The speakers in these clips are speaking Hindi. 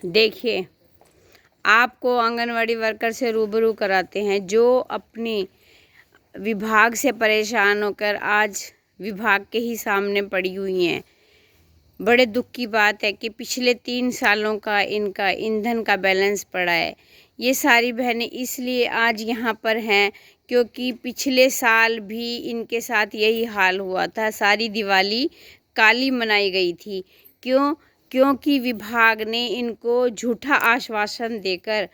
देखिए, आपको आंगनवाड़ी वर्कर से रूबरू कराते हैं जो अपने विभाग से परेशान होकर आज विभाग के ही सामने पड़ी हुई हैं। बड़े दुख की बात है कि पिछले 3 सालों का इनका ईंधन का बैलेंस पड़ा है। ये सारी बहनें इसलिए आज यहाँ पर हैं क्योंकि पिछले साल भी इनके साथ यही हाल हुआ था। सारी दिवाली काली मनाई गई थी। क्योंकि विभाग ने इनको झूठा आश्वासन देकर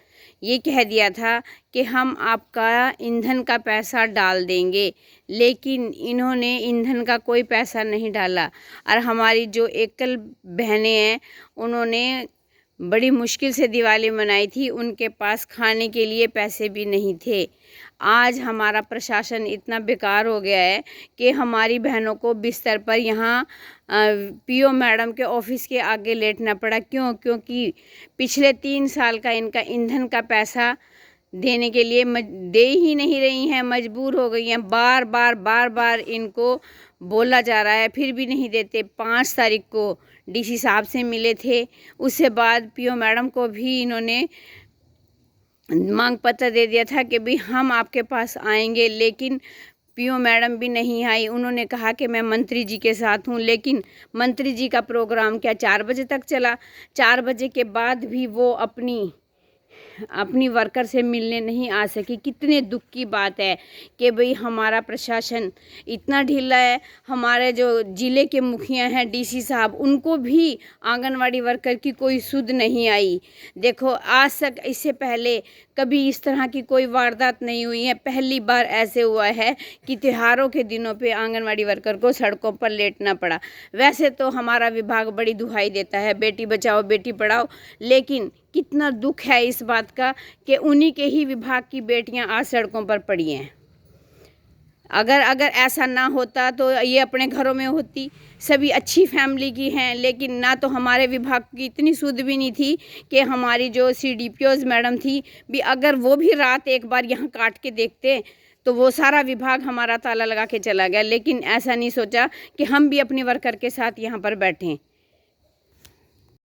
ये कह दिया था कि हम आपका ईंधन का पैसा डाल देंगे, लेकिन इन्होंने ईंधन का कोई पैसा नहीं डाला। और हमारी जो एकल बहनें हैं उन्होंने बड़ी मुश्किल से दिवाली मनाई थी, उनके पास खाने के लिए पैसे भी नहीं थे। आज हमारा प्रशासन इतना बेकार हो गया है कि हमारी बहनों को बिस्तर पर यहाँ पीओ मैडम के ऑफिस के आगे लेटना पड़ा। क्योंकि पिछले 3 साल का इनका ईंधन का पैसा देने के लिए दे ही नहीं रही हैं, मजबूर हो गई हैं। बार बार इनको बोला जा रहा है, फिर भी नहीं देते। 5 तारीख को डीसी साहब से मिले थे, उसके बाद पीओ मैडम को भी इन्होंने मांग पत्र दे दिया था कि भाई हम आपके पास आएंगे, लेकिन पीओ मैडम भी नहीं आई। उन्होंने कहा कि मैं मंत्री जी के साथ हूँ, लेकिन मंत्री जी का प्रोग्राम क्या 4 बजे तक चला। 4 बजे के बाद भी वो अपनी वर्कर से मिलने नहीं आ सकी। कितने दुख की बात है कि भाई हमारा प्रशासन इतना ढीला है। हमारे जो ज़िले के मुखिया हैं डीसी साहब, उनको भी आंगनवाड़ी वर्कर की कोई सुध नहीं आई। देखो, आज तक इससे पहले कभी इस तरह की कोई वारदात नहीं हुई है। पहली बार ऐसे हुआ है कि त्योहारों के दिनों पे आंगनवाड़ी वर्कर को सड़कों पर लेटना पड़ा। वैसे तो हमारा विभाग बड़ी दुहाई देता है बेटी बचाओ बेटी पढ़ाओ, लेकिन कितना दुख है इस बात का कि उन्हीं के ही विभाग की बेटियां आज सड़कों पर पड़ी हैं। अगर ऐसा ना होता तो ये अपने घरों में होती, सभी अच्छी फैमिली की हैं, लेकिन ना तो हमारे विभाग की इतनी सुध भी नहीं थी कि हमारी जो CDPOs मैडम थी भी अगर वो भी रात एक बार यहाँ काट के देखते तो वो सारा विभाग हमारा ताला लगा के चला गया। लेकिन ऐसा नहीं सोचा कि हम भी अपनी वर्कर के साथ यहाँ पर बैठें।